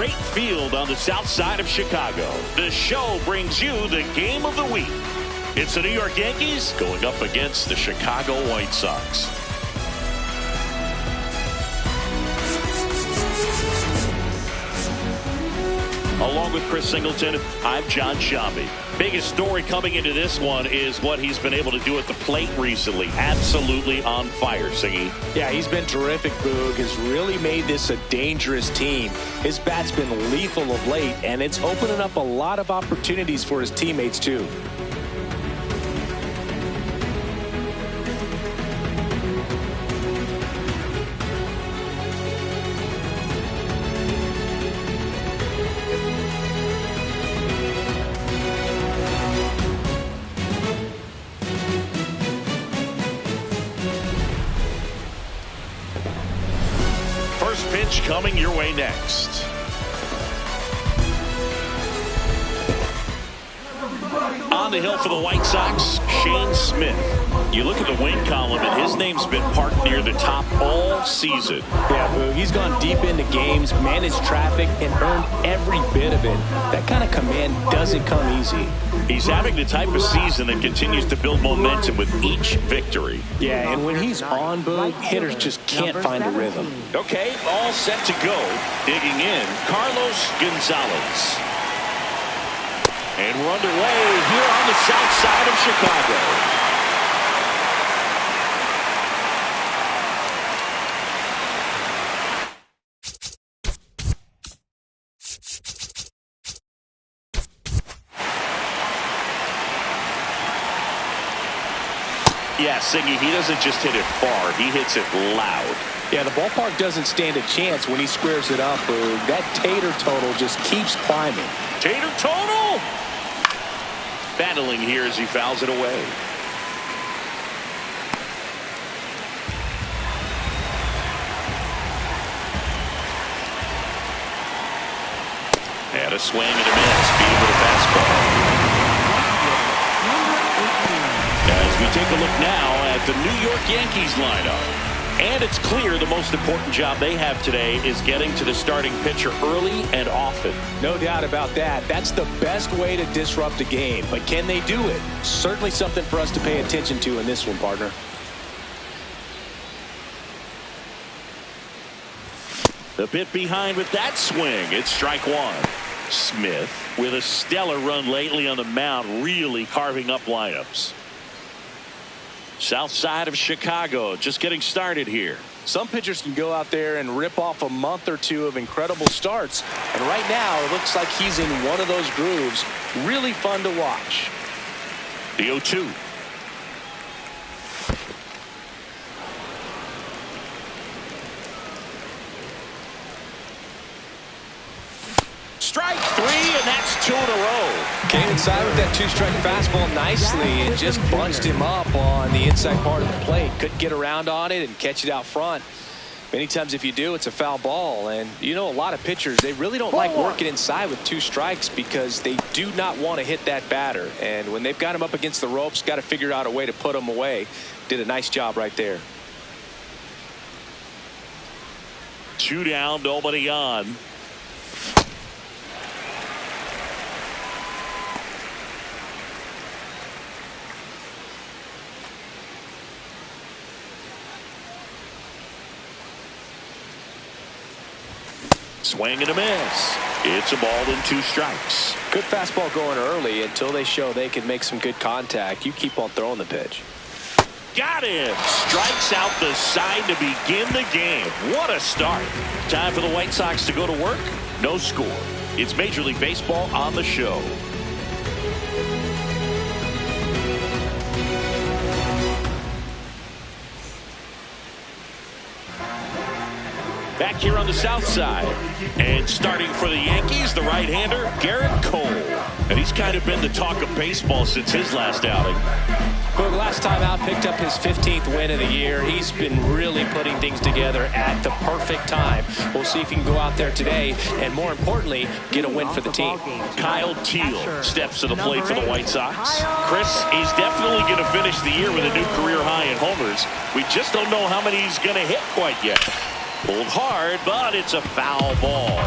great field on the south side of Chicago. The show brings you the game of the week. It's the New York Yankees going up against the Chicago White Sox. Along with Chris Singleton, I'm John Shambi. Biggest story coming into this one is what he's been able to do at the plate recently. Absolutely on fire, Singy. Yeah, he's been terrific, Boog. Has really made this a dangerous team. His bat's been lethal of late, and it's opening up a lot of opportunities for his teammates, too. Pitch coming your way next. On the hill for the White Sox, Shane Smith. You look at the win column, and his name's been parked near the top all season. Yeah, Boo, he's gone deep into games, managed traffic, and earned every bit of it. That kind of command doesn't come easy. He's having the type of season that continues to build momentum with each victory. Yeah, and when he's on, Boo, hitters just can't find a rhythm. Okay, all set to go. Digging in, Carlos Gonzalez. And we're underway here on the south side of Chicago. Yeah, Singy, he doesn't just hit it far, he hits it loud. Yeah, the ballpark doesn't stand a chance when he squares it up, Boog. That Tater total just keeps climbing. Tater total! Battling here as he fouls it away. And a swing and a miss. Beat him with a fastball. As we take a look now at the New York Yankees lineup. And it's clear the most important job they have today is getting to the starting pitcher early and often. No doubt about that. That's the best way to disrupt a game. But can they do it? Certainly something for us to pay attention to in this one, partner. The bit behind with that swing. It's strike one. Smith, with a stellar run lately on the mound, really carving up lineups. South side of Chicago, just getting started here. Some pitchers can go out there and rip off a month or two of incredible starts. And right now, it looks like he's in one of those grooves. Really fun to watch. The 0-2. Strike three, and that's two in a row. Came inside with that two-strike fastball nicely and just bunched him up on the inside part of the plate. Couldn't get around on it and catch it out front. Many times if you do, it's a foul ball. And you know, a lot of pitchers, they really don't like working inside with two strikes because they do not want to hit that batter. And when they've got him up against the ropes, got to figure out a way to put him away. Did a nice job right there. Two down, nobody on. Swing and a miss. It's a ball and two strikes. Good fastball going early until they show they can make some good contact. You keep on throwing the pitch. Got him. Strikes out the side to begin the game. What a start. Time for the White Sox to go to work. No score. It's Major League Baseball on the show. Back here on the south side. And starting for the Yankees, the right-hander, Garrett Cole. And he's kind of been the talk of baseball since his last outing. But last time out, picked up his 15th win of the year. He's been really putting things together at the perfect time. We'll see if he can go out there today and, more importantly, get a win for the team. Kyle Teal steps to the plate for the White Sox. Chris, he's definitely going to finish the year with a new career high in homers. We just don't know how many he's going to hit quite yet. Pulled hard, but it's a foul ball.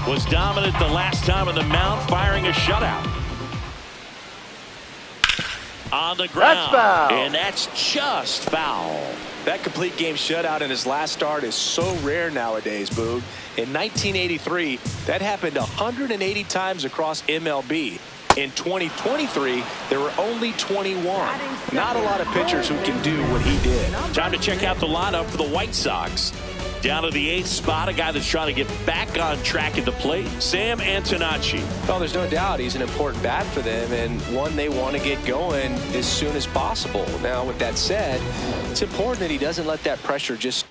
Was dominant the last time on the mound, firing a shutout. On the ground. That's foul. And that's just foul. That complete game shutout in his last start is so rare nowadays, Boog. In 1983, that happened 180 times across MLB. In 2023, there were only 21. Not a lot of pitchers who can do what he did. Time to check out the lineup for the White Sox. Down to the 8th spot, a guy that's trying to get back on track at the plate, Sam Antonacci. Well, there's no doubt he's an important bat for them and one they want to get going as soon as possible. Now, with that said, it's important that he doesn't let that pressure just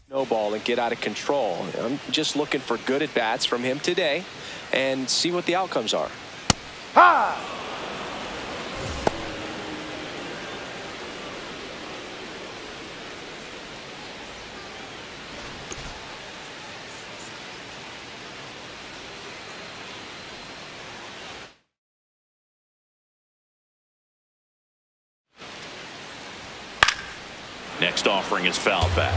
snowball and get out of control. I'm just looking for good at-bats from him today and see what the outcomes are. Ha! Next offering is foul back.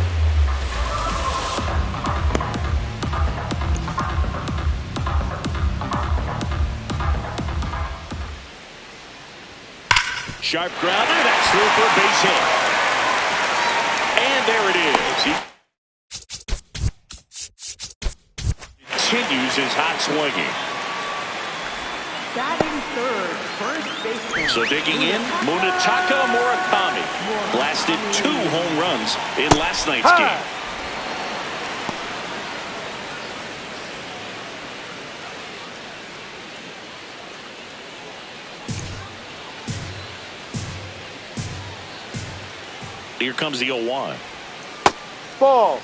Sharp grounder, that's through for a base hit. And there it is. He continues his hot swinging. Batting third, first baseman. So digging in, Munetaka Murakami blasted 2 home runs in last night's game. Here comes the 0-1. Ball.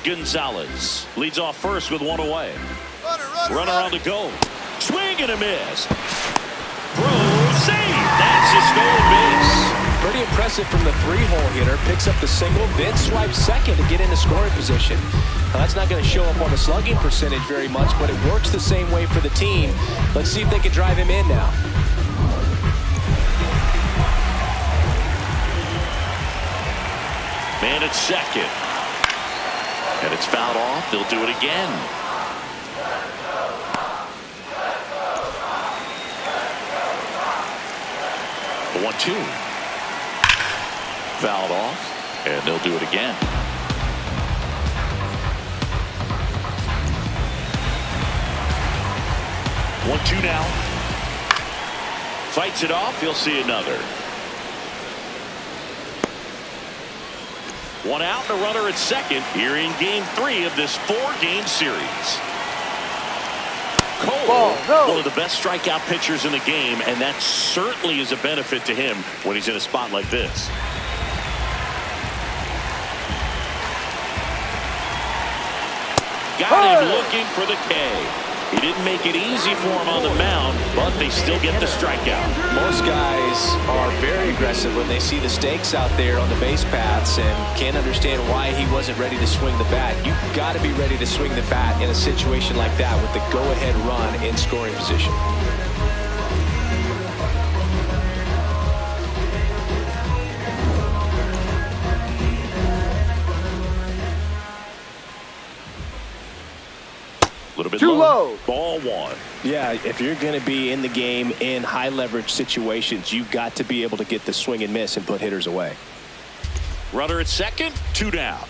Gonzalez leads off first with 1 away. Runner on the go. Swing and a miss. Throw, save. That's a stolen base. Pretty impressive from the 3-hole hitter. Picks up the single, then swipes second to get into scoring position. Now, that's not going to show up on the slugging percentage very much, but it works the same way for the team. Let's see if they can drive him in now. Man at second. And it's fouled off. They'll do it again. The 1-2. Fouled off. And they'll do it again. One-two now. Fights it off. He'll see another. One out and a runner at second here in game 3 of this 4-game series. Cole, one of the best strikeout pitchers in the game, and that certainly is a benefit to him when he's in a spot like this. Got him looking for the K. He didn't make it easy for him on the mound, but they still get the strikeout. Most guys are very aggressive when they see the stakes out there on the base paths and can't understand why he wasn't ready to swing the bat. You've got to be ready to swing the bat in a situation like that with the go-ahead run in scoring position. A little bit Too low. Ball 1. Yeah, if you're going to be in the game in high leverage situations, you've got to be able to get the swing and miss and put hitters away. Runner at second, 2 down.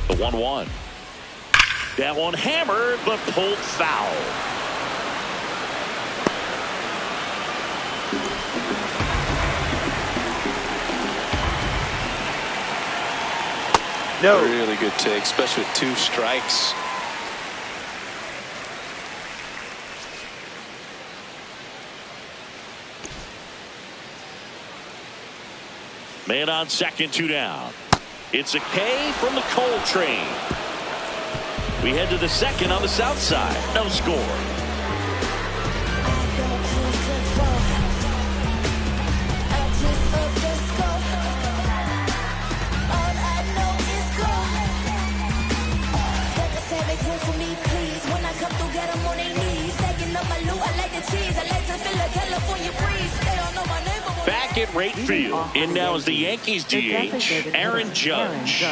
The 1-1. That one hammered but pulled foul. No. Really good take, especially with 2 strikes. Man on second, 2 down. It's a K from the Cole train. We head to the second on the south side. No score. Back at right field. In now is the Yankees DH, Aaron Judge.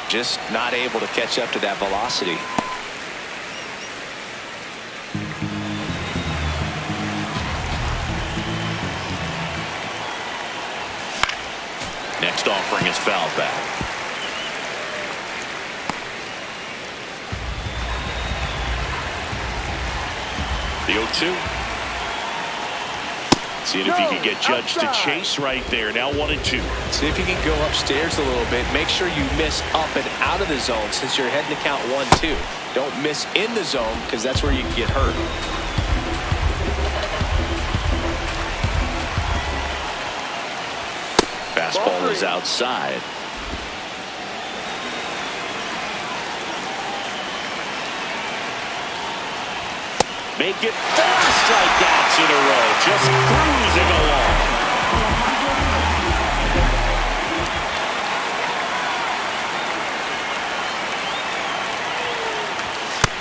Just not able to catch up to that velocity. Next offering is fouled back. The 0-2. Seeing if he can get Judge to chase right there. Now 1-2. See if you can go upstairs a little bit. Make sure you miss up and out of the zone since you're heading to count 1-2. Don't miss in the zone because that's where you can get hurt. Fastball is outside. Make it 4 strikeouts in a row. Just cruising along.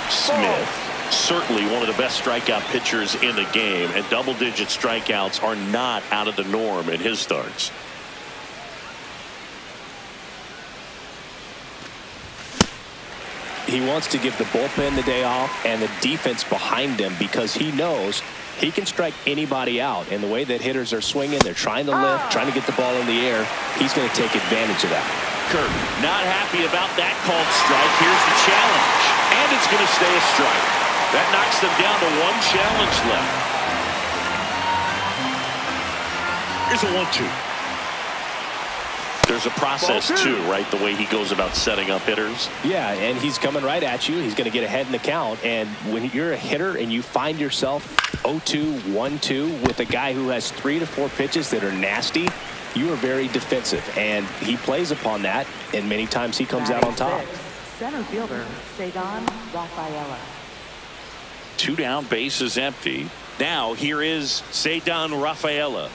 Smith, certainly one of the best strikeout pitchers in the game, and double-digit strikeouts are not out of the norm in his starts. He wants to give the bullpen the day off and the defense behind him because he knows he can strike anybody out. And the way that hitters are swinging, they're trying to lift, trying to get the ball in the air. He's going to take advantage of that. Curtin not happy about that called strike. Here's the challenge. And it's going to stay a strike. That knocks them down to 1 challenge left. Here's a 1-2. There's a process too, right? The way he goes about setting up hitters. Yeah, and he's coming right at you. He's going to get ahead in the count. And when you're a hitter and you find yourself 0-2, 1-2 with a guy who has 3 to 4 pitches that are nasty, you are very defensive. And he plays upon that, and many times he comes out on top. Center fielder, Cedon Rafaela. 2 down, base is empty. Now here is Cedon Rafaela.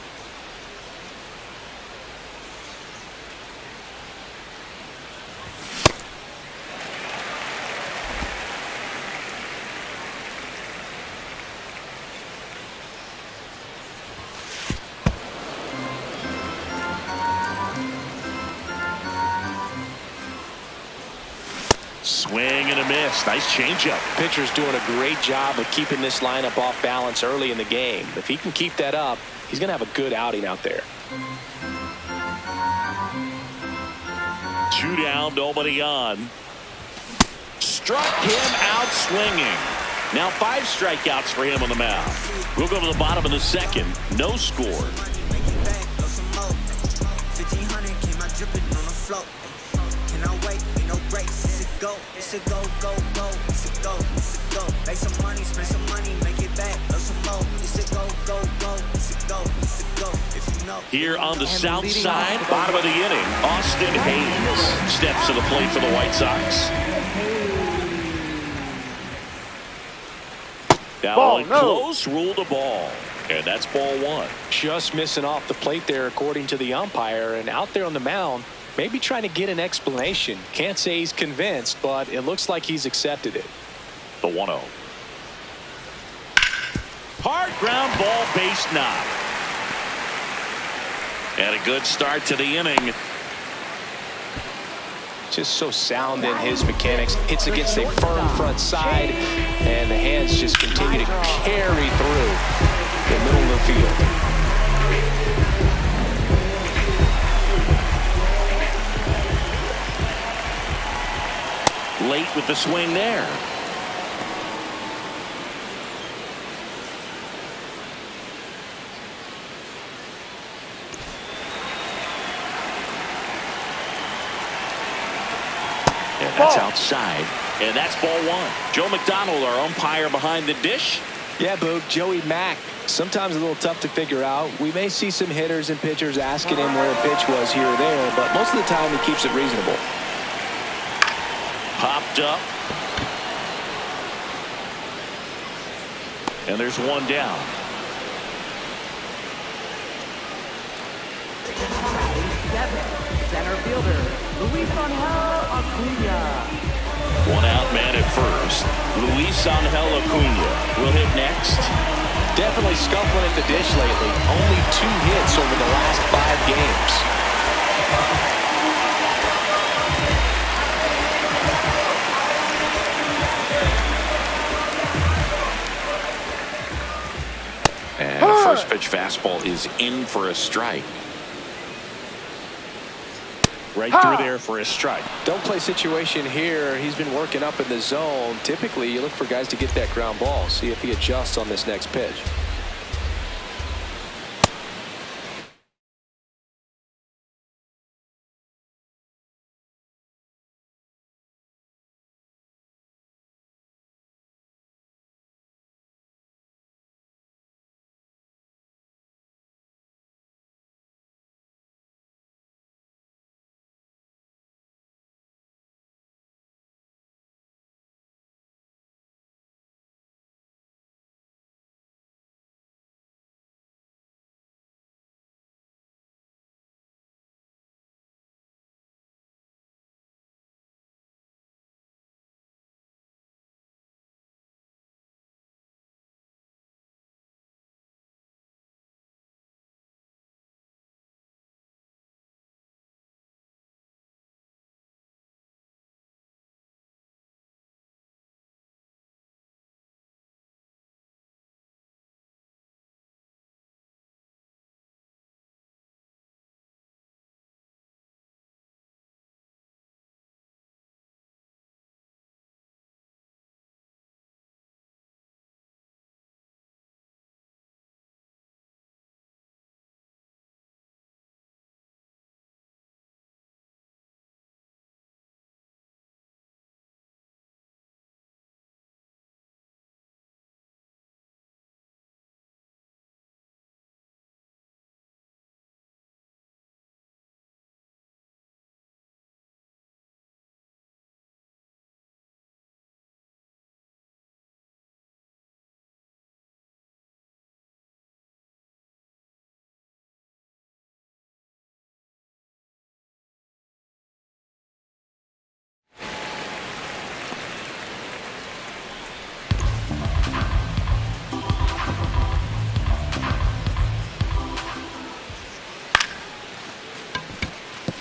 Swing and a miss. Nice changeup. Pitcher's doing a great job of keeping this lineup off balance early in the game. If he can keep that up, he's going to have a good outing out there. 2 down, nobody on. Struck him out swinging. Now 5 strikeouts for him on the mound. We'll go to the bottom of the second. No score. Go, it's a go, go, go, it's a go, it's a go. Make some money, spend some money, make it back, love some more. It's a go, go, go, it's a go, it's a go. If you know. Here on the south side, bottom of the inning, Austin Hayes steps to the plate for the White Sox. Now close, ruled a ball. And that's ball 1. Just missing off the plate there according to the umpire, and out there on the mound, maybe trying to get an explanation. Can't say he's convinced, but it looks like he's accepted it. The 1-0. Hard ground ball, base knock. And a good start to the inning. Just so sound in his mechanics. Hits against a firm front side, and the hands just continue to carry through the middle of the field. Late with the swing there. And that's outside. And that's ball 1. Joe McDonald, our umpire behind the dish. Yeah, Boog, Joey Mack. Sometimes a little tough to figure out. We may see some hitters and pitchers asking him where a pitch was here or there, but most of the time he keeps it reasonable. Popped up. And there's 1 down. 7, center fielder, Luis Angel Acuna. One out man at first. Luis Angel Acuna will hit next. Definitely scuffling at the dish lately. Only 2 hits over the last 5 games. And the first pitch fastball is in for a strike. Right through there for a strike. Don't play situation here. He's been working up in the zone. Typically, you look for guys to get that ground ball. See if he adjusts on this next pitch.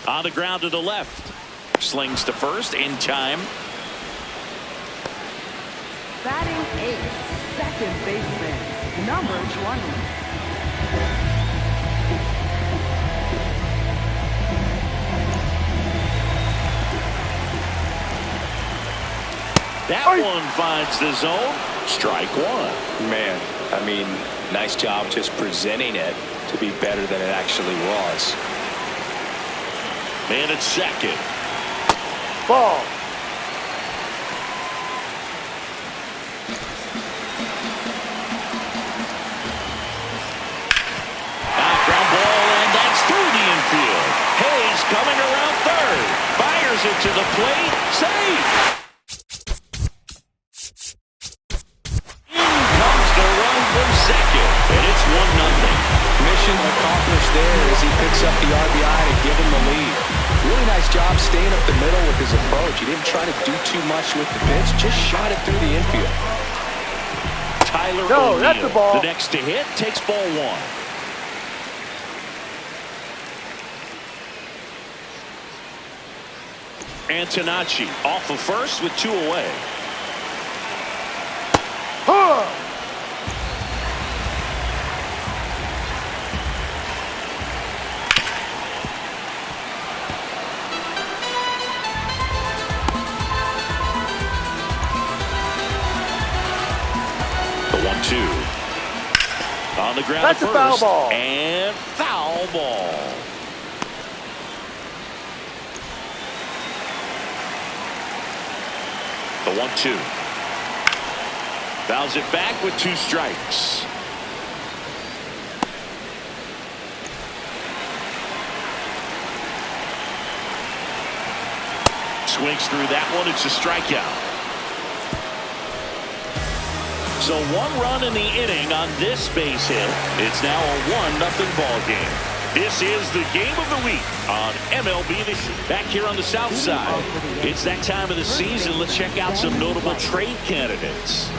On the ground to the left. Slings to first in time. Batting 8th, second baseman, number 20. That one finds the zone. Strike 1. Man, I mean, nice job just presenting it to be better than it actually was. Man at second. Ball. Ground ball, and that's through the infield. Hayes coming around third. Fires it to the plate. Safe. In comes the run from second, and it's 1-0. Mission accomplished there as he picks up the RBI to give him the lead. Really nice job staying up the middle with his approach. He didn't try to do too much with the pitch, just shot it through the infield. Tyler No, O'Neill, that's a ball. the next to hit, takes ball 1. Antonacci off of first with 2 away. Huh. The 1-2. On the ground That's first. a foul ball. And foul ball. The 1-2. Fouls it back with 2 strikes. Swings through that one. It's a strikeout. So 1 run in the inning on this base hit. It's now a 1-0 ball game. This is the game of the week on MLB back here on the south side. It's that time of the season. Let's check out some notable trade candidates.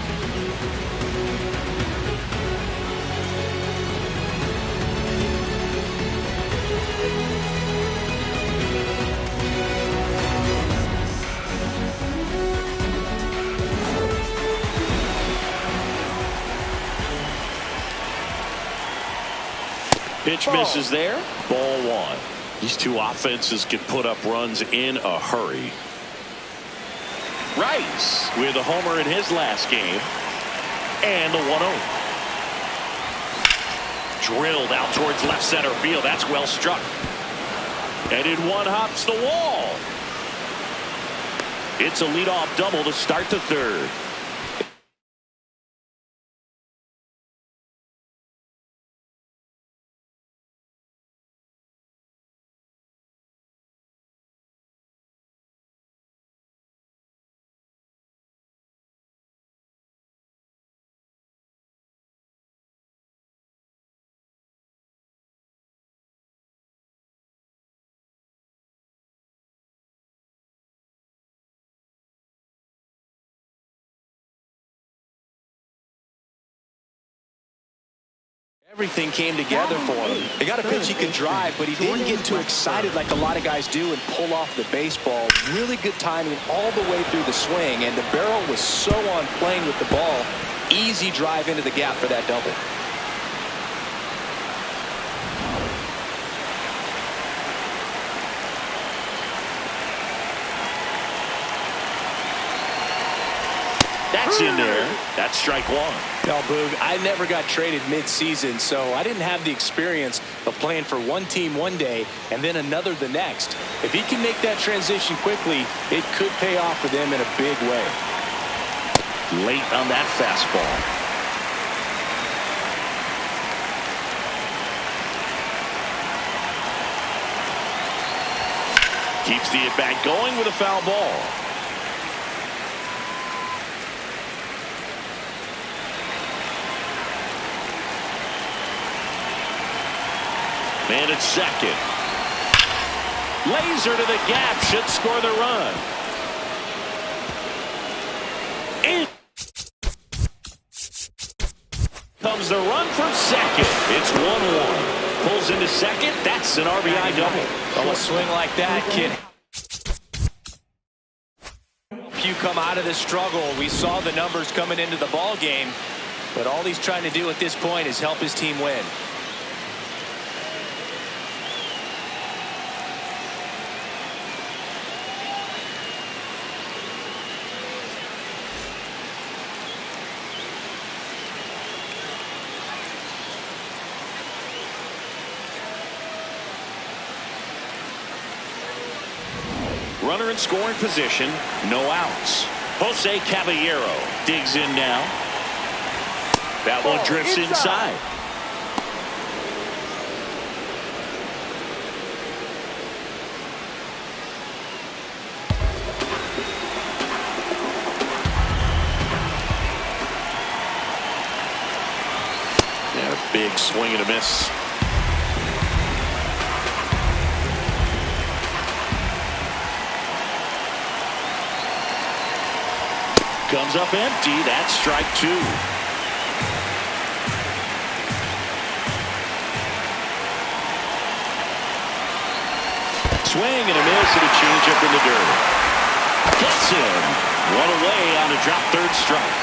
Pitch misses there. Ball one. These two offenses can put up runs in a hurry. Rice with a homer in his last game. And the 1-0. Drilled out towards left center field. That's well struck. And in one hops the wall. It's a leadoff double to start the third. Everything came together for him. They got a pitch he could drive, but he didn't get too excited like a lot of guys do and pull off the baseball. Really good timing all the way through the swing, and the barrel was so on plane with the ball. Easy drive into the gap for that double. That's in there. That's strike one. Now, Boog, I never got traded mid-season, so I didn't have the experience of playing for one team one day and then another the next. If he can make that transition quickly, it could pay off for them in a big way. Late on that fastball. Keeps the at-bat going with a foul ball. Man at second. Laser to the gap. Should score the run. In comes the run from second. It's 1-1. Pulls into second. That's an RBI double. On a swing like that, kid. If you come out of this struggle, we saw the numbers coming into the ball game, but all he's trying to do at this point is help his team win. Runner in scoring position, no outs. Jose Caballero digs in now. That one drifts inside. Yeah, a big swing and a miss. Comes up empty. That's strike two. Swing and a miss and a changeup in the dirt. Gets him. One away on a drop third strike.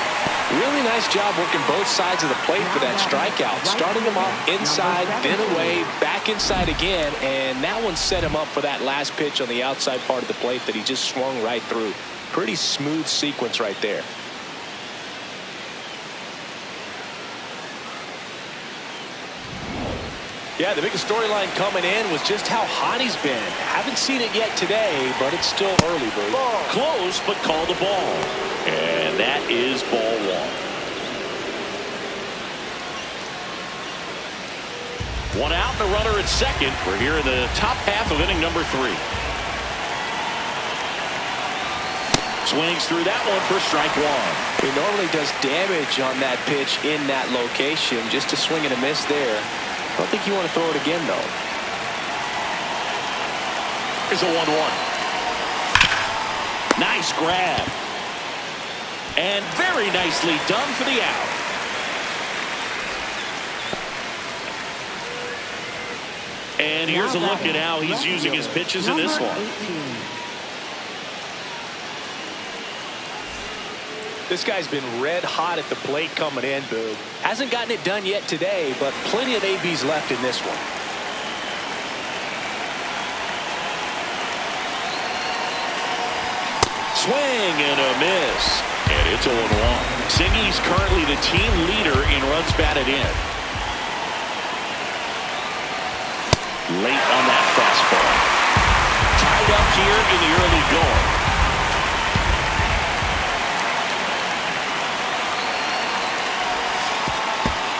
Really nice job working both sides of the plate for that strikeout. Starting him off inside, then away, back inside again, and that one set him up for that last pitch on the outside part of the plate that he just swung right through. Pretty smooth sequence right there. Yeah, the biggest storyline coming in was just how hot he's been. Haven't seen it yet today, but it's still early, Boo. Close, but called a ball. And that is ball one. One out, the runner at second. We're here in the top half of inning number 3. Swings through that one for strike one. He normally does damage on that pitch in that location. Just a swing and a miss there. I don't think you want to throw it again, though. Here's a 1-1. Nice grab. And very nicely done for the out. And here's a look at how he's using his pitches in this one. This guy's been red hot at the plate coming in, Boog. Hasn't gotten it done yet today, but plenty of ABs left in this one. Swing and a miss. And it's 0-1. Singy's currently the team leader in runs batted in. Late on that fastball. Tied up here in the early going.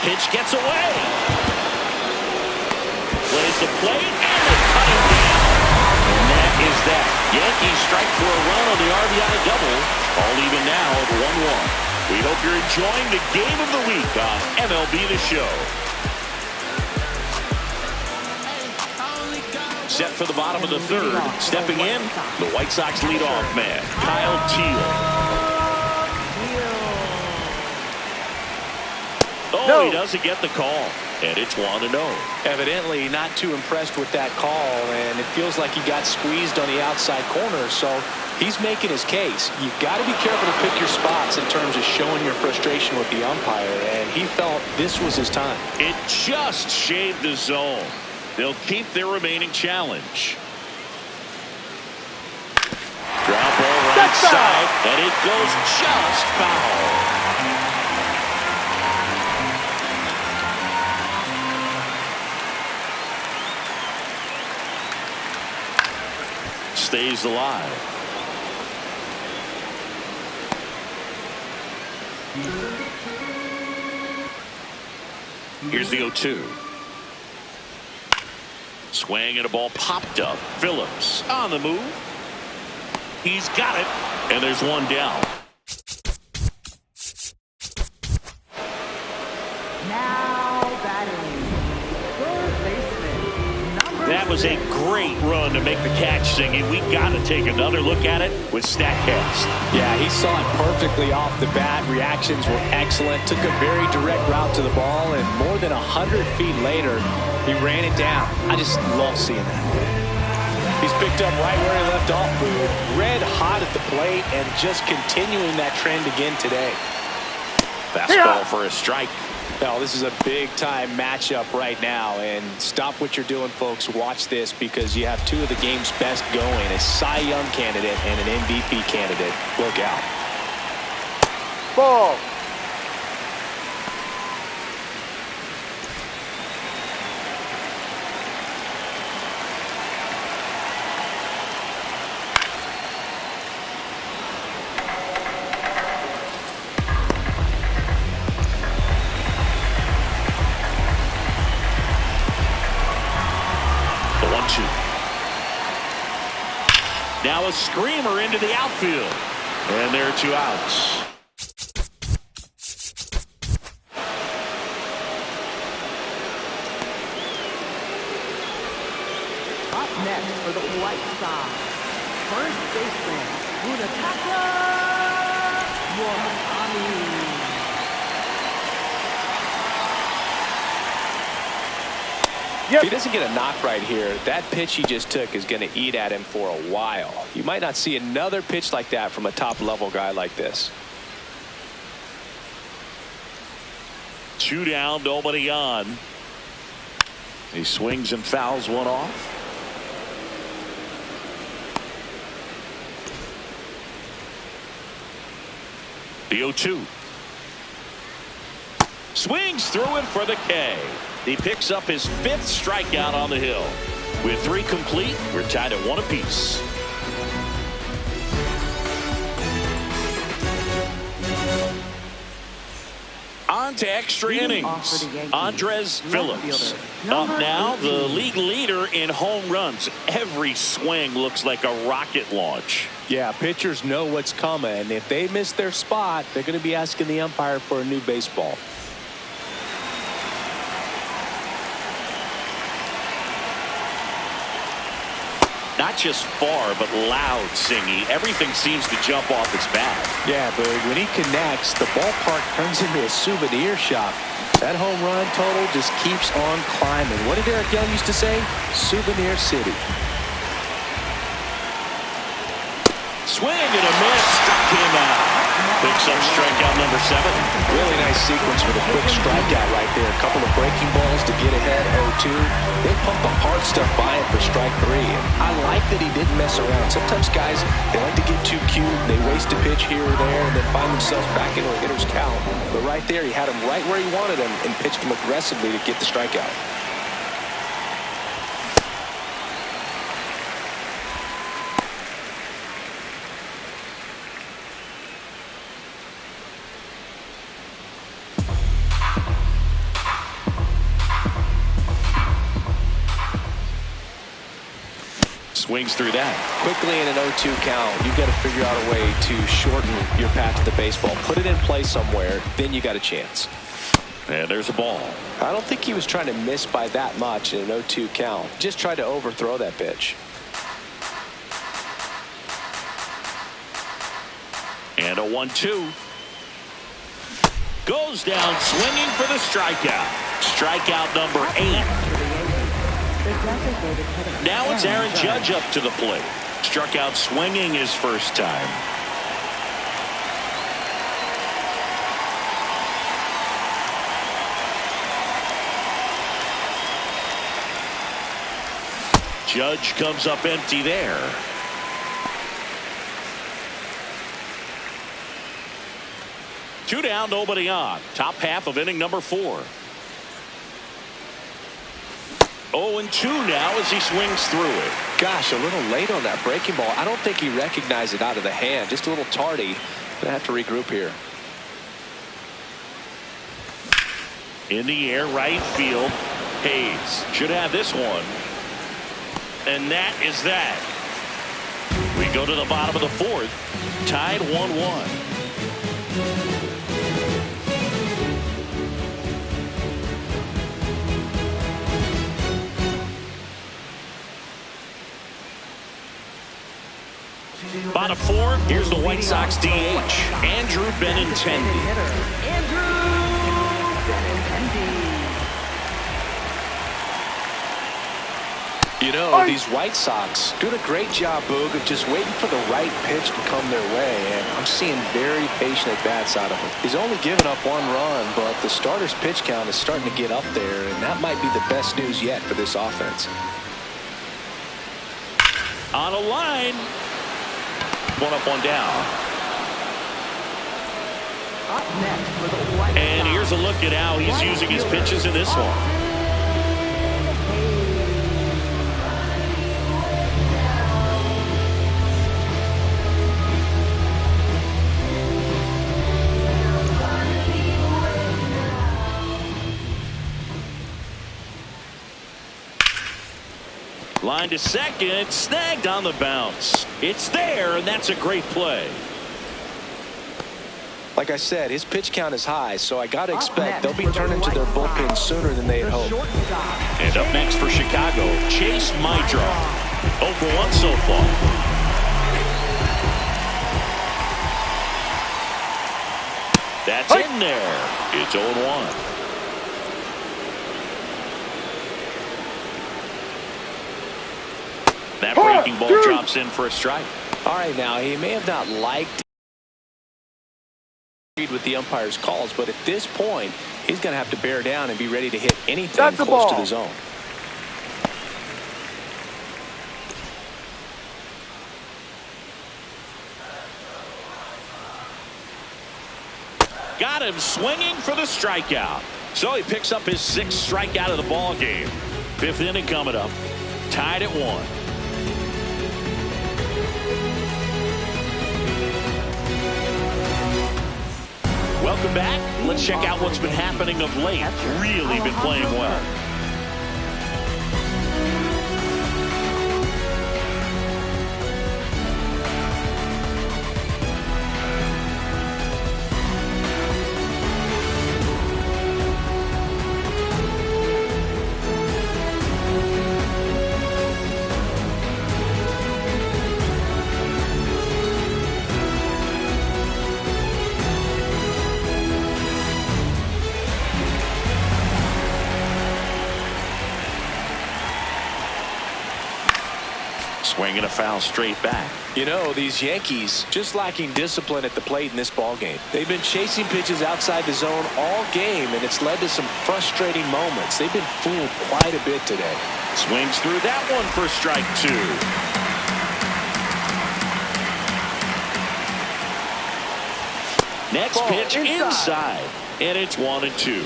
Pitch gets away. Plays the plate and they cut him down. And that is that. Yankees strike for a run on the RBI double. All even now at 1-1. We hope you're enjoying the game of the week on MLB The Show. Set for the bottom of the third. Stepping in, the White Sox leadoff man, Kyle Teal. Oh, no. He doesn't get the call. And it's 1-0. Evidently not too impressed with that call, and it feels like he got squeezed on the outside corner, so he's making his case. You've got to be careful to pick your spots in terms of showing your frustration with the umpire, and he felt this was his time. It just shaved the zone. They'll keep their remaining challenge. Ground ball right side, and it goes just foul. Stays alive. Here's the 0-2. Swing and a ball popped up. Phillips on the move. He's got it. And there's one down. Now batting. Third baseman, number That was a great run to make the catch, Singy. We got to take another look at it with StatCast. Yeah, he saw it perfectly off the bat. Reactions were excellent. Took a very direct route to the ball, and more than 100 feet later, he ran it down. I just love seeing that. He's picked up right where he left off, Boo. Red hot at the plate and just continuing that trend again today. Fastball for a strike. Well, this is a big-time matchup right now, and stop what you're doing, folks. Watch this, because you have two of the game's best going, a Cy Young candidate and an MVP candidate. Look out. Ball. Now a screamer into the outfield. And there are two outs. Up next for the White Sox, first baseman, Munetaka Watanabe. If he doesn't get a knock right here, that pitch he just took is going to eat at him for a while. You might not see another pitch like that from a top-level guy like this. 2 down, nobody on. He swings and fouls one off. The 0-2. Swings through it for the K. He picks up his 5th strikeout on the hill. With 3 complete, we're tied at 1 apiece. On to extra innings. Andres Phillips. Up now, the league leader in home runs. Every swing looks like a rocket launch. Yeah, pitchers know what's coming. If they miss their spot, they're going to be asking the umpire for a new baseball. Not not just far, but loud singing. Everything seems to jump off its bat. Yeah, but when he connects, the ballpark turns into a souvenir shop. That home run total just keeps on climbing. What did Eric Young used to say? Souvenir City. Swing and a miss. Struck him out. Picks up strikeout number 7. Really nice sequence with a quick strikeout right there. A couple of breaking balls to get ahead 0-2. Then pump the hard stuff by him for strike 3. And I like that he didn't mess around. Sometimes guys, they like to get too cute. They waste a pitch here or there and then find themselves back into a hitter's count. But right there, he had him right where he wanted him and pitched him aggressively to get the strikeout. Swings through that. Quickly in an 0-2 count, you've got to figure out a way to shorten your path to the baseball. Put it in play somewhere, then you got a chance. And there's a ball. I don't think he was trying to miss by that much in an 0-2 count. Just tried to overthrow that pitch. And a 1-2. Goes down swinging for the strikeout. Strikeout number 8. Now it's Aaron Judge up to the plate. Struck out swinging his first time. Judge comes up empty there. Two down, nobody on. Top half of inning number 4. 0-2 now as he swings through it. Gosh, a little late on that breaking ball. I don't think he recognized it out of the hand. Just a little tardy. Gonna have to regroup here. In the air, right field. Hayes should have this one. And that is that. We go to the bottom of the 4th. Tied 1-1. Bottom 4, here's the White Sox DH, Andrew Benintendi. You know, these White Sox doing a great job, Boog, of just waiting for the right pitch to come their way, and I'm seeing very patient at-bats out of him. He's only given up 1 run, but the starter's pitch count is starting to get up there, and that might be the best news yet for this offense. On a line. 1 up, 1 down. And here's a look at how he's using his pitches in this one. Line to second, snagged on the bounce. It's there, and that's a great play. Like I said, his pitch count is high, so I got to expect they'll be turning to their bullpen sooner than they had hoped. And up next for Chicago, Chase Mitra. 0 for 1 so far. That's in there. It's 0-1. That breaking ball drops in for a strike. All right, now, he may have not liked with the umpire's calls, but at this point, he's going to have to bear down and be ready to hit anything close to the zone. Got him swinging for the strikeout. So he picks up his 6th strikeout of the ball game. 5th inning coming up. Tied at 1. Welcome back. Let's check out what's been happening of late. Really been playing well. Swing and a foul straight back. You know, these Yankees just lacking discipline at the plate in this ball game. They've been chasing pitches outside the zone all game, and it's led to some frustrating moments. They've been fooled quite a bit today. Swings through that one for strike 2. Next Ball pitch inside, and it's 1-2.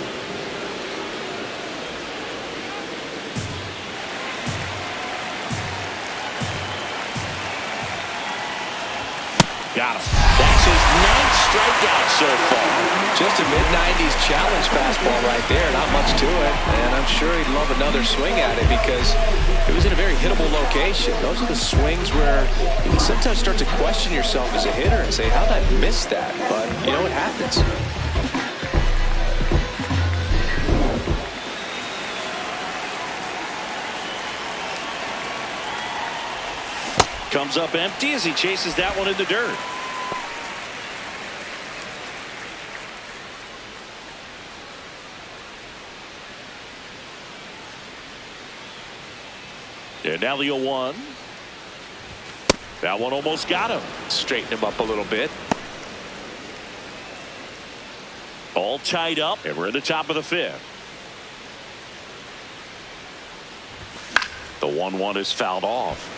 Got him. That's his 9th strikeout so far. Just a mid-90s challenge fastball right there. Not much to it. And I'm sure he'd love another swing at it because it was in a very hittable location. Those are the swings where you can sometimes start to question yourself as a hitter and say, how did I miss that? But, you know, it happens. Comes up empty as he chases that one in the dirt. And now the 0-1. That one almost got him. Straighten him up a little bit. All tied up, and we're in the top of the 5th. The 1-1 is fouled off.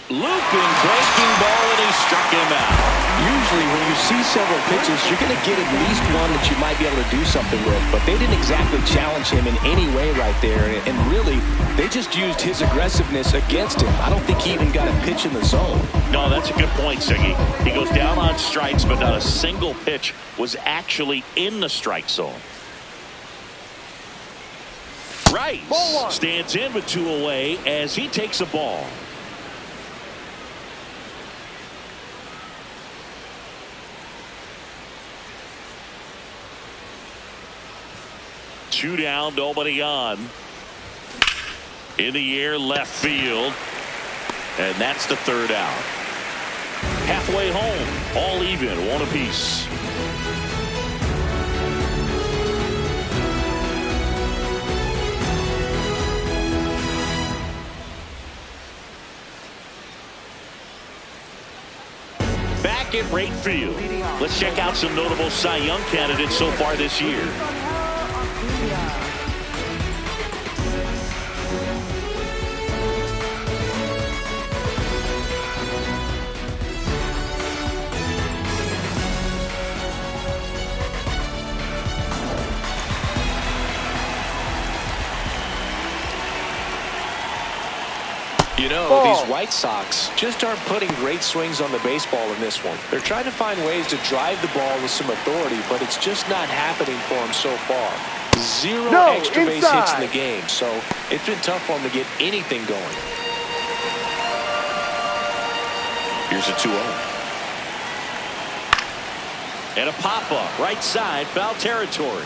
Looping, breaking ball, and he struck him out. Usually when you see several pitches, you're going to get at least one that you might be able to do something with. But they didn't exactly challenge him in any way right there. And really, they just used his aggressiveness against him. I don't think he even got a pitch in the zone. No, that's a good point, Siggy. He goes down on strikes, but not a single pitch was actually in the strike zone. Rice stands in with 2 away as he takes a ball. Two down, nobody on. In the air, left field. And that's the 3rd out. Halfway home, all even, 1 apiece. Back at right field. Let's check out some notable Cy Young candidates so far this year. You know, these White Sox just aren't putting great swings on the baseball in this one. They're trying to find ways to drive the ball with some authority, but it's just not happening for them so far. Zero extra base hits in the game, so it's been tough for them to get anything going. Here's a 2-0. And a pop-up, right side, foul territory.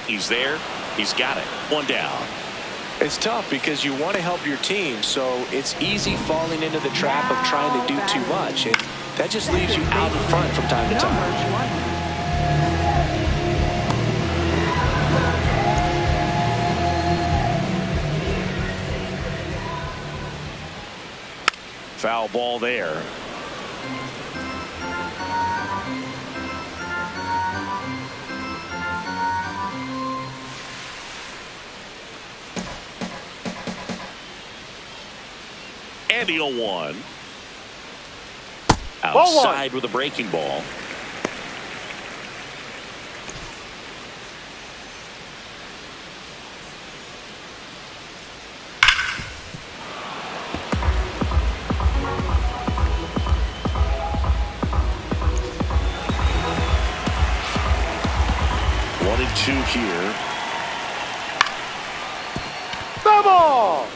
He's there. He's got it. 1 down. It's tough because you want to help your team, so it's easy falling into the trap of trying to do too much. And that just leaves you out in front from time to time. Foul ball there. And the 0-1. Outside with a breaking ball. One and 2 here. Double!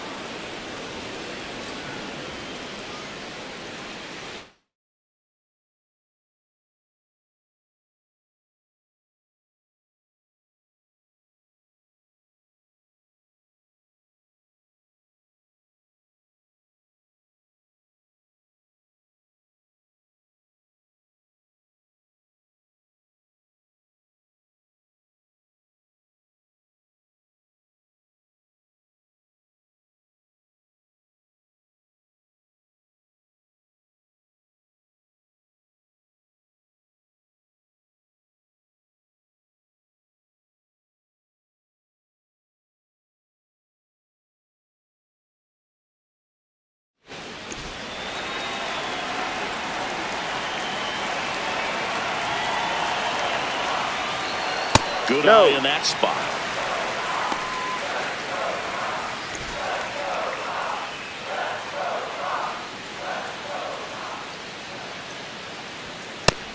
Good No. eye in that spot.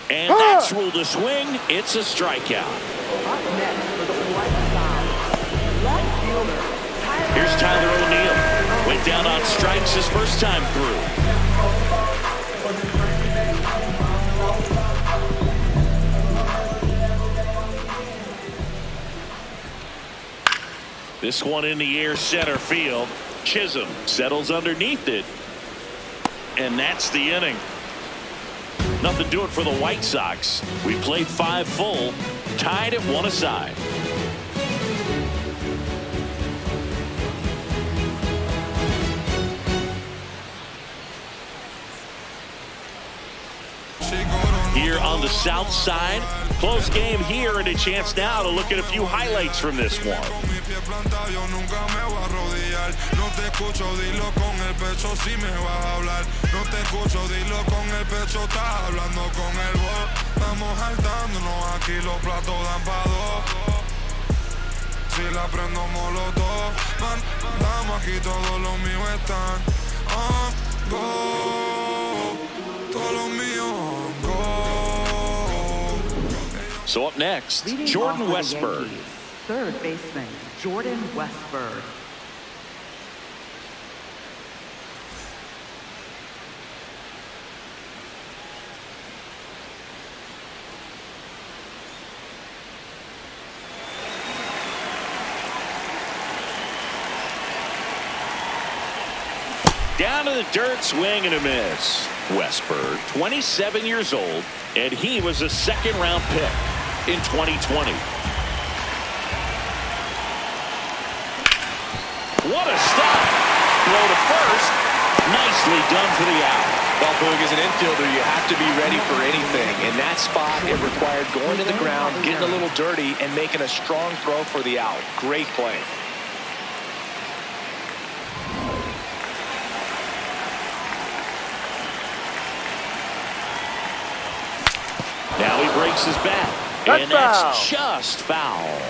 And that's ruled a swing. It's a strikeout. Up next for the White Sox, left fielder. Here's Tyler O'Neill. Went down on strikes his first time through. This one in the air, center field. Chisholm settles underneath it. And that's the inning. Nothing doing for the White Sox. We played 5 full, tied at 1 aside. Here on the south side, close game here, and a chance now to look at a few highlights from this one. Si la prendo molotov, mandamos aquí todos los míos están on go, todos los míos on go. So up next, Leading Jordan off for the Westburg. Yankees, third baseman Jordan Westburg. Down to the dirt, swing and a miss. Westburg, 27 years old, and he was a second-round pick in 2020. What a stop! Throw to first. Nicely done for the out. Well, Boog, as an infielder, you have to be ready for anything. In that spot, it required going to the ground, getting a little dirty, and making a strong throw for the out. Great play. Now he breaks his bat. That's And that's foul. just foul.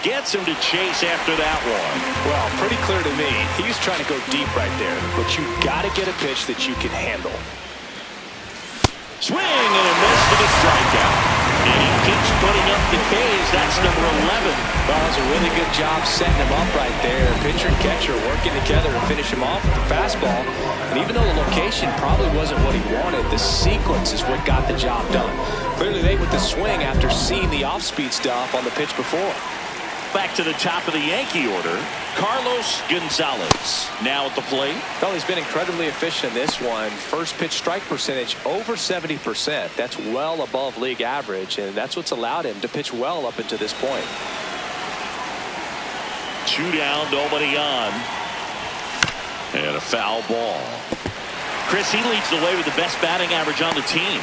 Gets him to chase after that one. Well, pretty clear to me. He's trying to go deep right there. But you got to get a pitch that you can handle. Swing and a miss for the strikeout. And he keeps putting up the K's. That's number 11. Well, that was a really good job setting him up right there. Pitcher and catcher working together to finish him off with the fastball. And even though the location probably wasn't what he wanted, the sequence is what got the job done. Clearly late with the swing after seeing the off-speed stuff on the pitch before. Back to the top of the Yankee order, Carlos Gonzalez now at the plate. Well, he's been incredibly efficient in this one. First pitch strike percentage over 70%. That's well above league average, and that's what's allowed him to pitch well up until this point. 2 down, nobody on. And a foul ball. Chris, he leads the way with the best batting average on the team.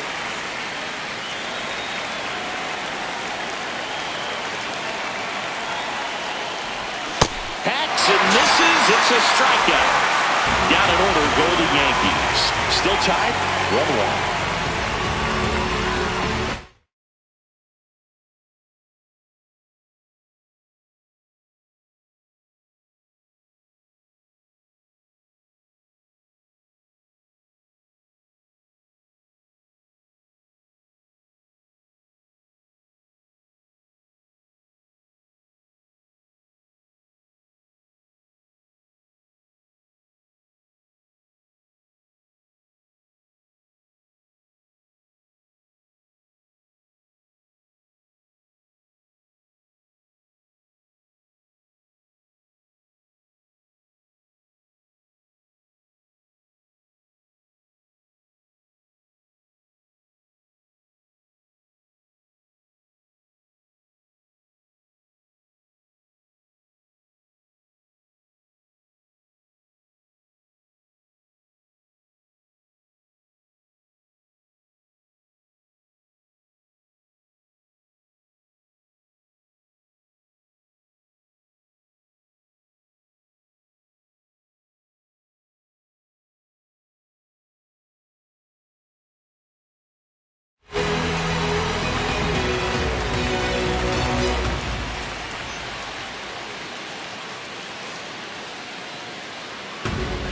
Hacks and misses. It's a strikeout. Down in order go the Yankees. Still tied 1-1.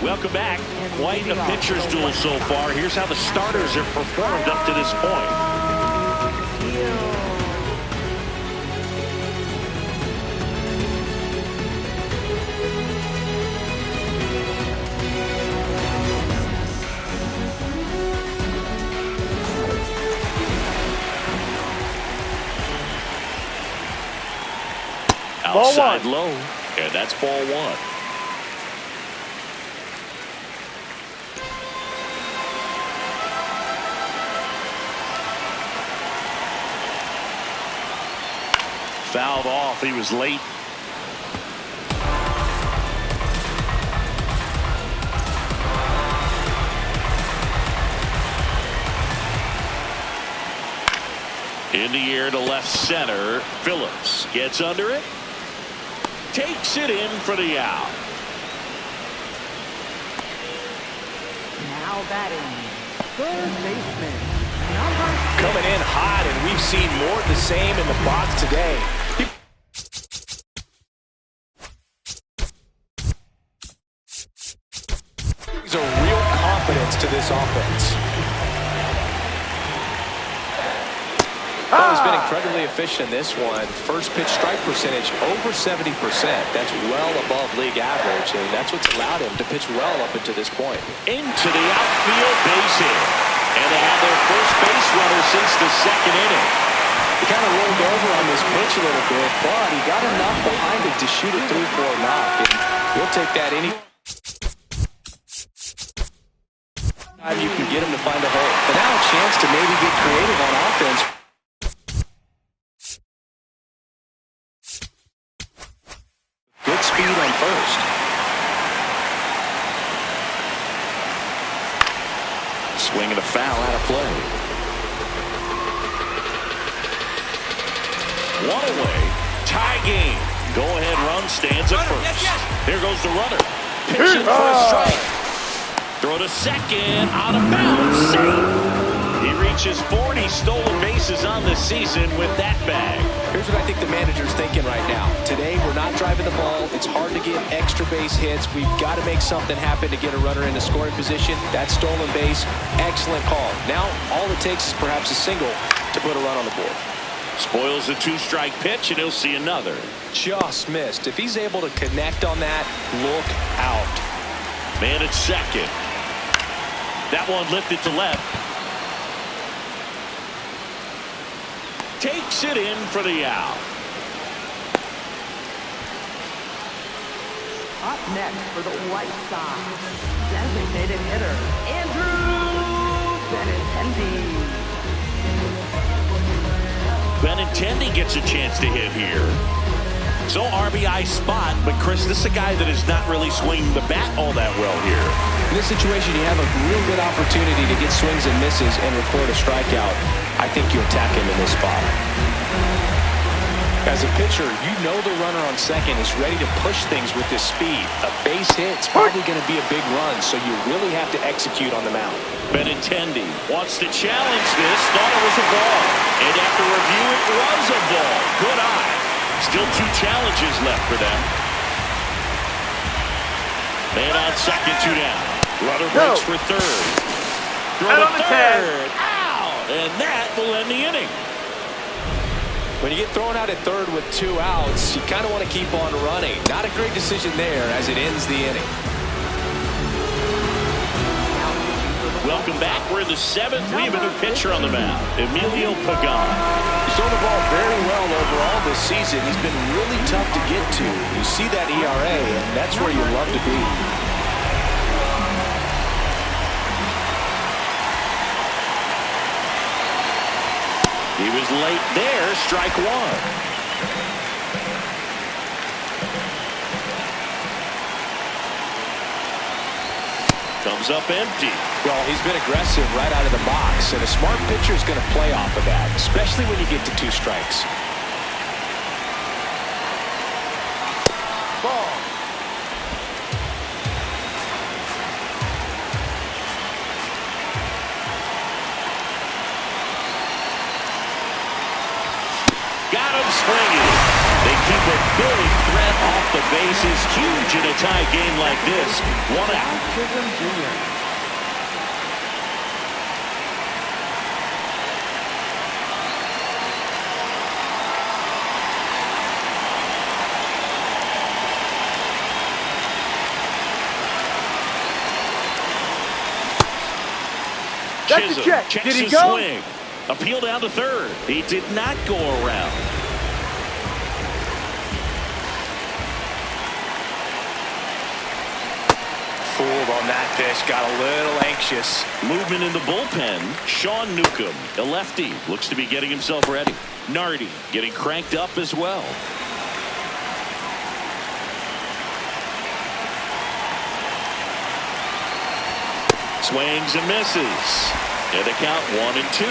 Welcome back. Quite a pitcher's duel so far. Here's how the starters have performed up to this point. Outside low, and that's ball one. Fouled off. He was late. In the air to left center. Phillips gets under it. Takes it in for the out. Now batting, third baseman, number 6. Coming in hot, and we've seen more of the same in the box today. There's a real confidence to this offense. He's been incredibly efficient in this one. First pitch strike percentage over 70%. That's well above league average, and that's what's allowed him to pitch well up until this point. Into the outfield, base hit. And they have their first base runner since the second inning. He kind of rolled over on this pitch a little bit, but he got enough behind it to shoot it through for a knock, and he'll take that any time you can get him to find a hole. But now a chance to maybe get creative on offense. Good speed on first. Swing and a foul out of play. One away. Tie game. Go-ahead run stands at first. Here goes the runner. Pitching for a strike. Throw to second. Out of bounds. Safe. He reaches 40 stolen bases on the season with that bag. Here's what I think the manager's thinking right now. Today, we're not driving the ball. It's hard to get extra base hits. We've got to make something happen to get a runner in the scoring position. That stolen base, excellent call. Now, all it takes is perhaps a single to put a run on the board. Spoils the two-strike pitch, and he'll see another. Just missed. If he's able to connect on that, look out. Man at second. That one lifted to left. Takes it in for the out. Up next for the White Sox, designated hitter, Andrew Benintendi. Benintendi gets a chance to hit here. So RBI spot, but Chris, this is a guy that is not really swinging the bat all that well here. In this situation, you have a real good opportunity to get swings and misses and record a strikeout. I think you attack him in this spot. As a pitcher, you know the runner on second is ready to push things with this speed. A base hit's probably going to be a big run, so you really have to execute on the mound. Benintendi wants to challenge this, thought it was a ball. And after review, it was a ball. Good eye. Still two challenges left for them. Man on second, two down. Runner breaks for third. Throw to third. Out! And that will end the inning. When you get thrown out at third with 2 outs, you kind of want to keep on running. Not a great decision there as it ends the inning. Welcome back. We're in the 7th. We have a new pitcher on the mound, Emilio Pagan. He's thrown the ball very well overall this season. He's been really tough to get to. You see that ERA, and that's where you love to be. He was late there. Strike one. Comes up empty. Well, he's been aggressive right out of the box, and a smart pitcher is going to play off of that, especially when you get to 2 strikes. Ball. Got him swinging. They keep a big threat off the base is huge in a tie game like this. 1 out. Chisholm Jr. That's a check. Checks Did he his go? swing. Appeal down to third. He did not go around. Fooled on that pitch. Got a little anxious. Movement in the bullpen. Sean Newcomb, a lefty, looks to be getting himself ready. Nardi getting cranked up as well. Swings and misses. And the count 1-2.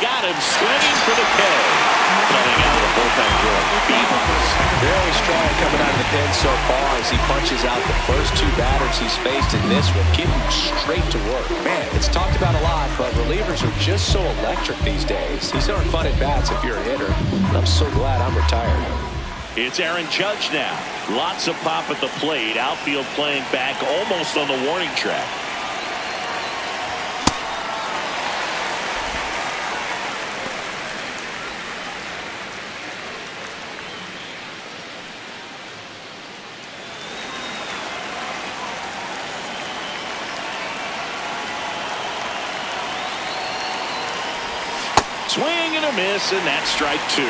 Got him swinging for the K. Coming out of the bullpen door. Very strong coming out of the pen so far as he punches out the first 2 batters he's faced in this one. Getting straight to work. Man, it's talked about a lot, but relievers are just so electric these days. These aren't fun at bats if you're a hitter. I'm so glad I'm retired. It's Aaron Judge now. Lots of pop at the plate. Outfield playing back almost on the warning track. Swing and a miss, and that's strike 2.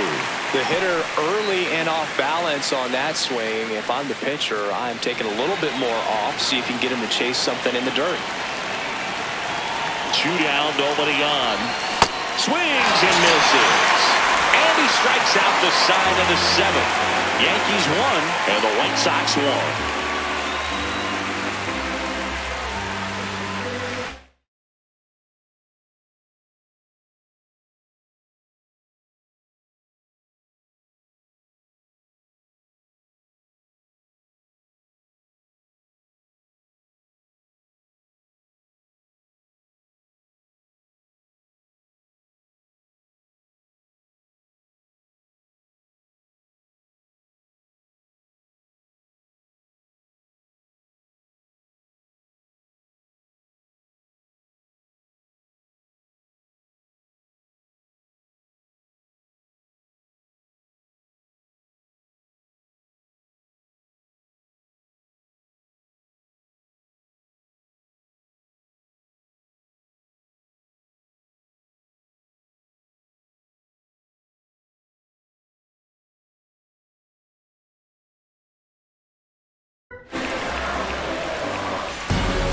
The hitter early and off balance on that swing. If I'm the pitcher, I'm taking a little bit more off, see if you can get him to chase something in the dirt. 2 down, nobody on. Swings and misses. And he strikes out the side of the 7th. Yankees won, and the White Sox won.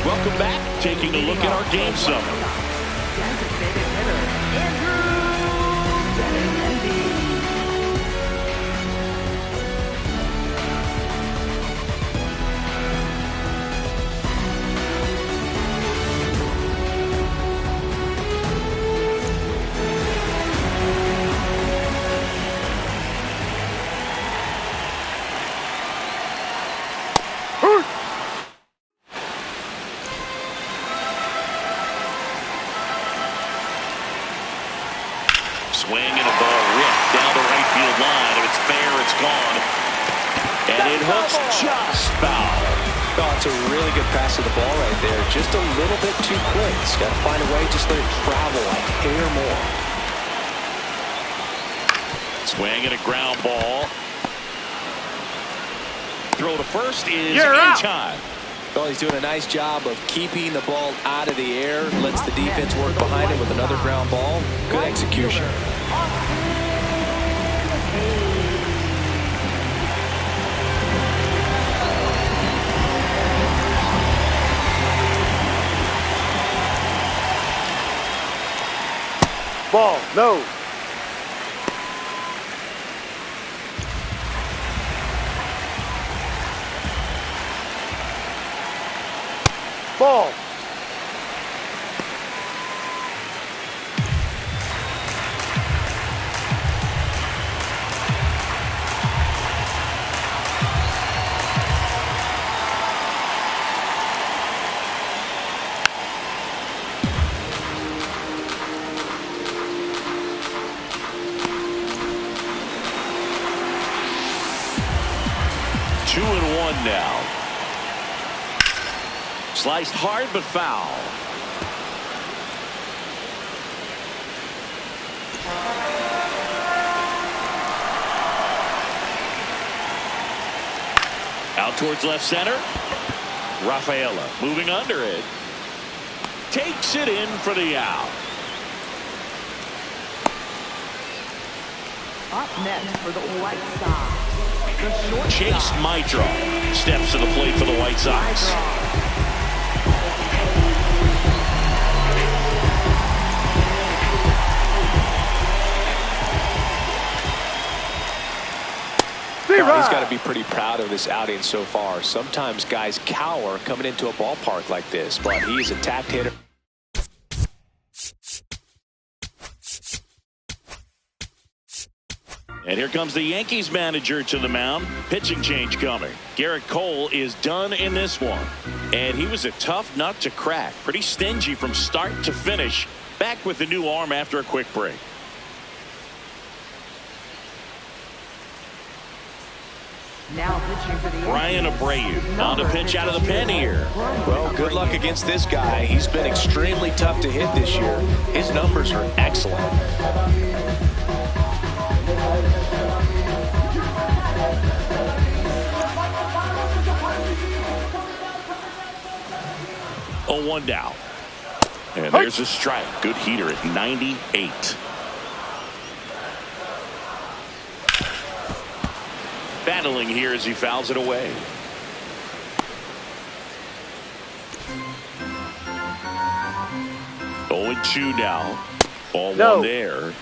Welcome back. Taking a look at our game summary. Designated hitter, Andrew Benintendi. Swing and a ball ripped down the right field line. If it's fair, it's gone. And it hooks just foul. Oh, it's a really good pass of the ball right there. Just a little bit too quick. It's got to find a way, just let it travel a hair more. Swing and a ground ball. Throw to first is You're in out. time. Well, he's doing a nice job of keeping the ball out of the air. Lets the defense work behind him with another ground ball. Good execution. Ball, no. Ball. 2-1 now. Sliced hard but foul. Out towards left center. Rafaela moving under it. Takes it in for the out. Up next for the White Sox, the shortstop, Chase Maidra steps to the plate for the White Sox. He's got to be pretty proud of this outing so far. Sometimes guys cower coming into a ballpark like this, but he's a tapped hitter. And here comes the Yankees manager to the mound. Pitching change coming. Garrett Cole is done in this one. And he was a tough nut to crack. Pretty stingy from start to finish. Back with the new arm after a quick break. Now pitching for the Brian Abreu on to pitch out of the pen here. Well, good luck against this guy. He's been extremely tough to hit this year. His numbers are excellent. Oh, 1 down. And there's a strike. Good heater at 98. Battling here as he fouls it away. Oh, 2 now. Ball one there.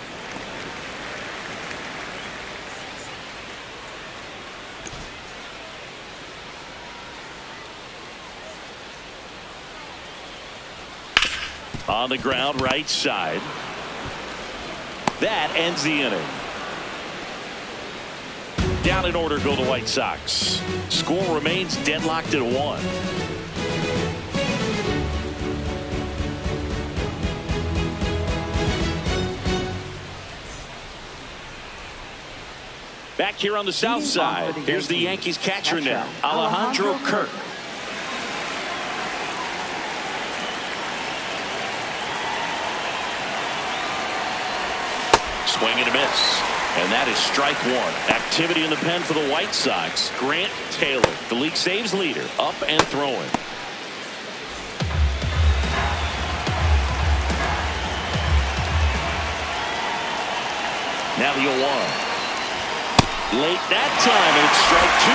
On the ground, right side. That ends the inning. Down in order go the White Sox. Score remains deadlocked at 1. Back here on the south side, here's the Yankees catcher now, Alejandro Kirk. Swing and a miss. And that is strike 1. Activity in the pen for the White Sox. Grant Taylor, the league saves leader, up and throwing. Now the 0-1. Late that time, and it's strike 2.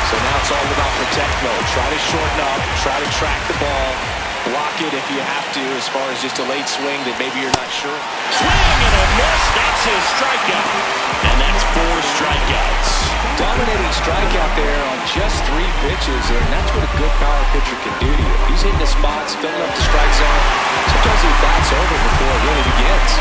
So now it's all about protect mode. Try to shorten up, try to track the ball, block it if you have to, as far as just a late swing that maybe you're not sure. Swing and a miss. That's his strikeout. And that's 4 strikeouts. Dominating strikeout there on just 3 pitches, and that's what a good power pitcher can do to you. If he's hitting the spots, filling up the strike zone, sometimes he bats over before it really begins.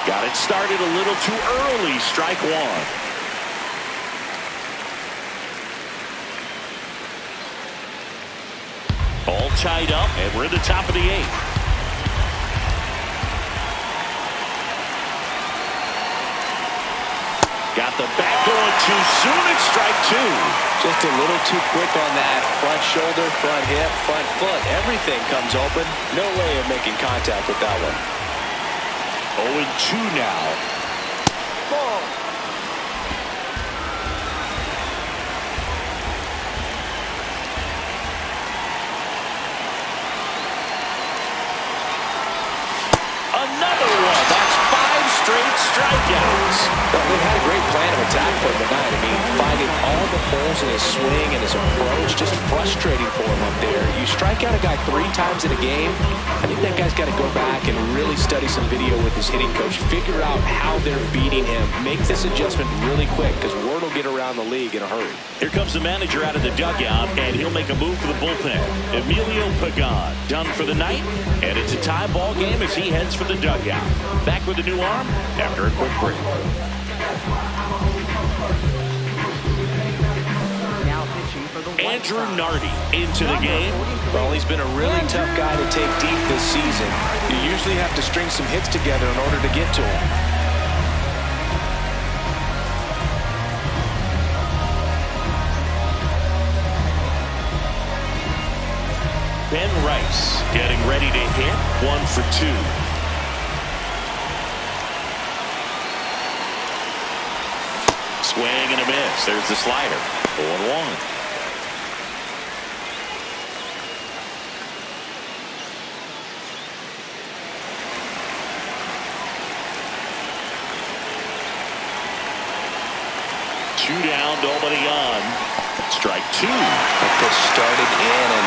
Got it started a little too early. Strike 1. All tied up, and we're at the top of the 8th. Got the bat going too soon. It's strike 2. Just a little too quick on that front shoulder, front hip, front foot. Everything comes open. No way of making contact with that one. 0-2 now. Ball. Another one. That's 5 straight strikeouts. Well, they had a great plan of attack for him tonight. I mean, finding all the holes in his swing and his approach, just frustrating for him up there. You strike out a guy 3 times in a game, I think that guy's got to go back and really study some video with his hitting coach, figure out how they're beating him, make this adjustment really quick, because word will get around the league in a hurry. Here comes the manager out of the dugout, and he'll make a move for the bullpen. Emilio Pagan done for the night, and it's a tie ball game as he heads for the dugout. Back with a new arm after a quick break. Now pitching for the Andrew Nardi into the game. Well, he's been a really tough guy to take deep this season. You usually have to string some hits together in order to get to him. Ben Rice getting ready to hit. 1 for 2. Swing and a miss. There's the slider. 0-1. Two down, nobody on. Strike 2. That pitch started in and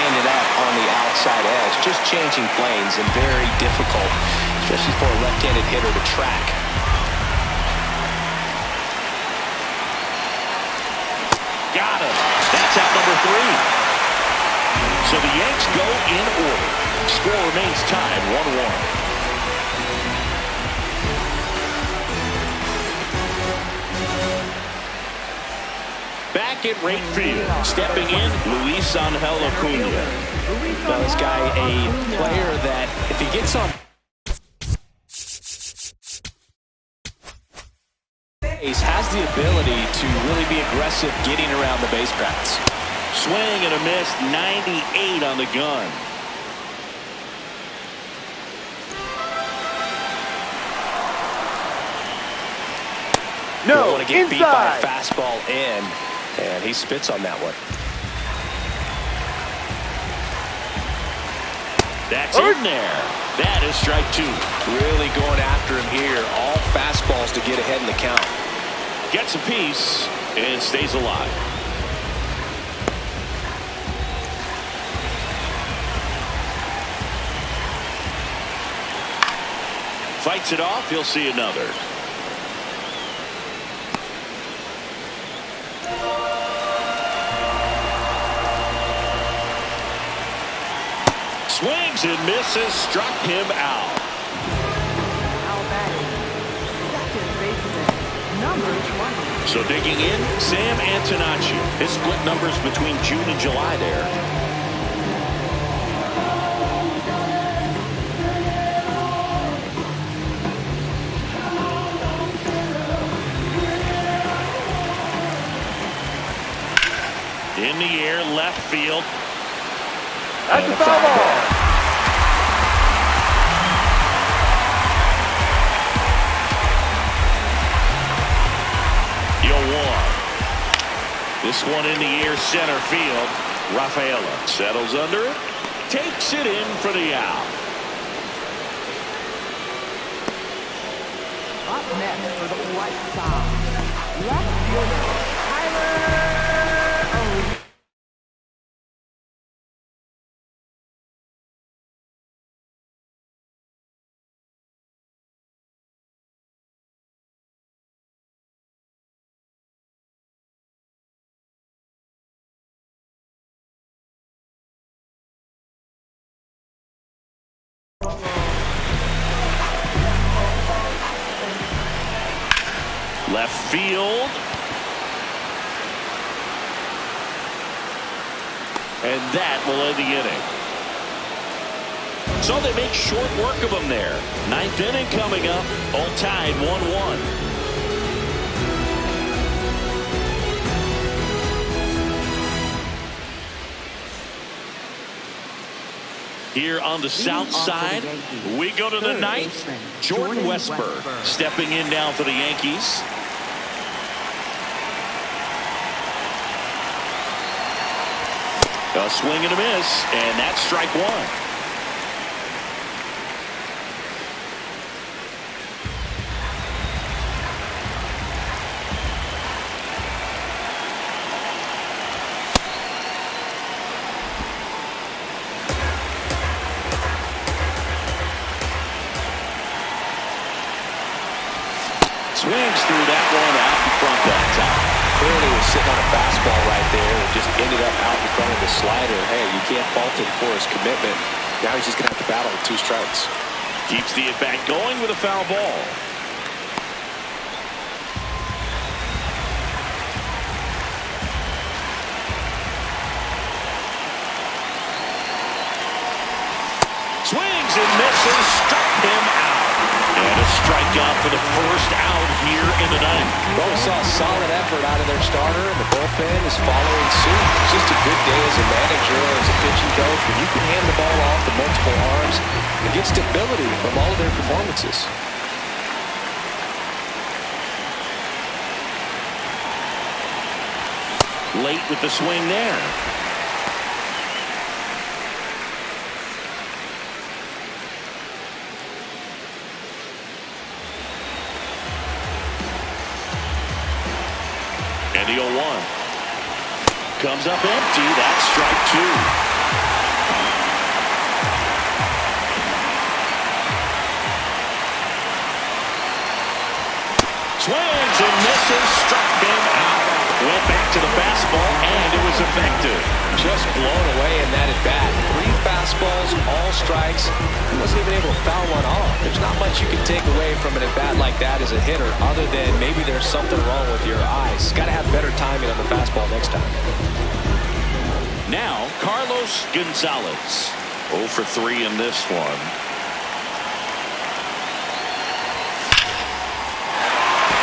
ended up on the outside edge. Just changing planes and very difficult, especially for a left-handed hitter to track. Got him. That's out number 3. So the Yanks go in order. Score remains tied 1-1. Back at right field, stepping in, Luis Angel Acuna. Now this guy, a player that if he gets on base, has the ability to really be aggressive getting around the base paths. Swing and a miss, 98 on the gun. No, want to get beat by a fastball in, and he spits on that one. That's in there. That is strike 2. Really going after him here. All fastballs to get ahead in the count. Gets a piece and stays alive. Fights it off. He'll see another. Swings and misses, struck him out. Now batting, second baseman, number 20. So digging in, Sam Antonacci. His split numbers between June and July there. In the air, left field. That's a foul ball. This one in the air, center field. Rafaela settles under it, takes it in for the out. Up next for the White Sox, left fielder Tyler. Left field. And that will end the inning. So they make short work of them there. Ninth inning coming up. All tied 1-1. Here on the south side, we go to the ninth. Jordan Westburg stepping in now for the Yankees. A swing and a miss, and that's strike 1. Swings through that one out in front that time. Clearly was sitting on a fastball right there and just ended up out in front of the slider. Hey, you can't fault him for his commitment. Now he's just going to have to battle with 2 strikes. Keeps the at-bat going with a foul ball. and misses, struck him out. And a strikeout for the first out here in the ninth. Well, we saw a solid effort out of their starter, and the bullpen is following suit. It's just a good day as a manager or as a pitching coach when you can hand the ball off to multiple arms and get stability from all of their performances. Late with the swing there. And the 0-1. Comes up empty. That's strike two. Swings and misses. Struck him out. Went back to the fastball, and it was effective. Just blown away in that at-bat. 3 fastballs, all strikes. He wasn't even able to foul one off. There's not much you can take away from an at-bat like that as a hitter, other than maybe there's something wrong with your eyes. Got to have better timing on the fastball next time. Now, Carlos Gonzalez. 0 for 3 in this one.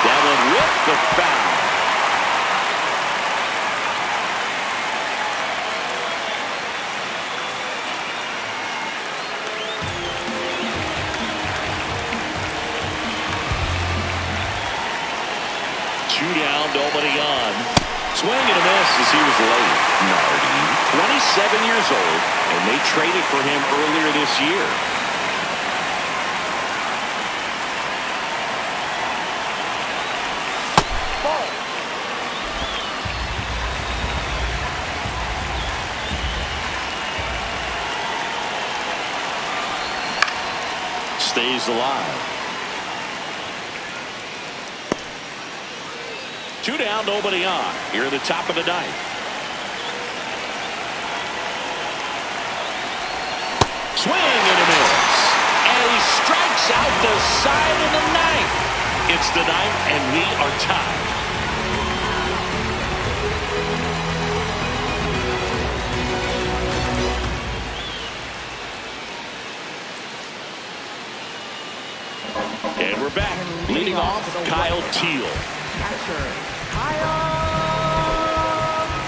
That one with the foul. Down, nobody on. Swing and a miss as he was late. Nardi, 27 years old, and they traded for him earlier this year. Ball. Stays alive. 2 down, nobody on. Here at the top of the ninth. Swing and a miss. And he strikes out the side of the ninth. It's the ninth, and we are tied. And we're back. Leading off, Kyle Teal. Catcher, Kyle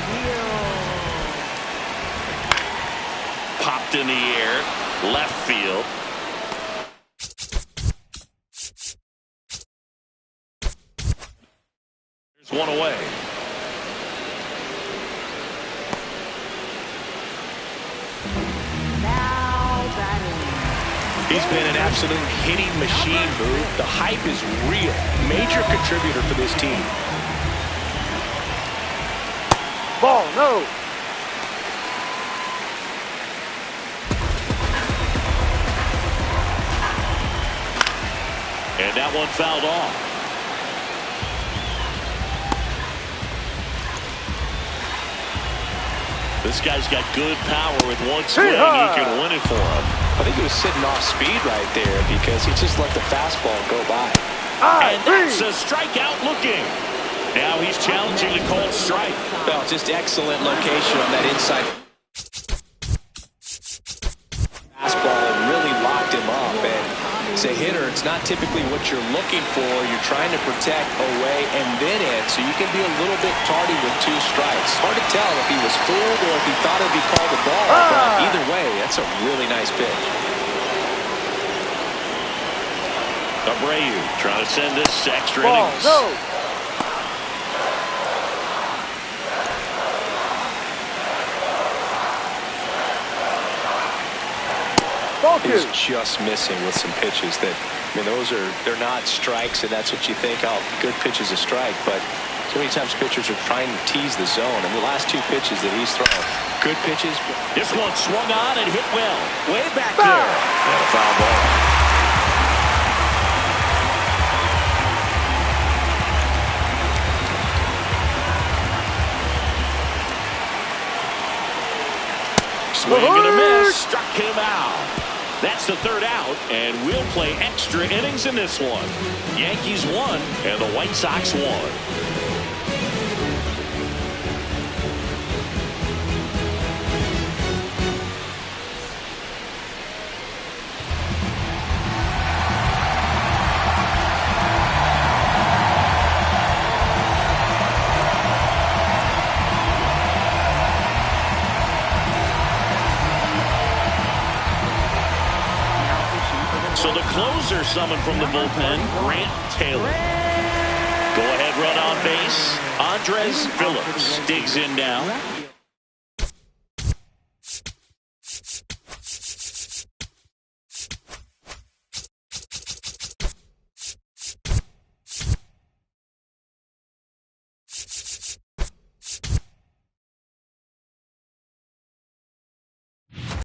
Teal. Popped in the air, left field. There's one away. Now batting. He's been an absolute hitting machine, Boo. The hype is real. Major contributor for this team. Ball, no. And that one fouled off. This guy's got good power with one swing. He can win it for him. I think he was sitting off speed right there because he just let the fastball go by. And that's a strikeout looking. Now he's challenging the called strike. Well, just excellent location on that inside fastball. It really locked him up. And as a hitter, it's not typically what you're looking for. You're trying to protect away and then in, so you can be a little bit tardy with 2 strikes. Hard to tell if he was fooled or if he thought it would be called a ball. But either way, that's a really nice pitch. Abreu trying to send this extra Ball, innings. no. He's just missing with some pitches that, I mean, they're not strikes, and that's what you think, oh, good pitch is a strike, but so many times pitchers are trying to tease the zone, and the last 2 pitches that he's thrown, good pitches. This one swung on and hit well. Way back there. And a foul ball. Swing and a miss. Struck him out. That's the 3rd out, and we'll play extra innings in this one. Yankees won, and the White Sox won. So the closer summoned from the bullpen, Grant Taylor. Go ahead run on base. Andres Phillips digs in now.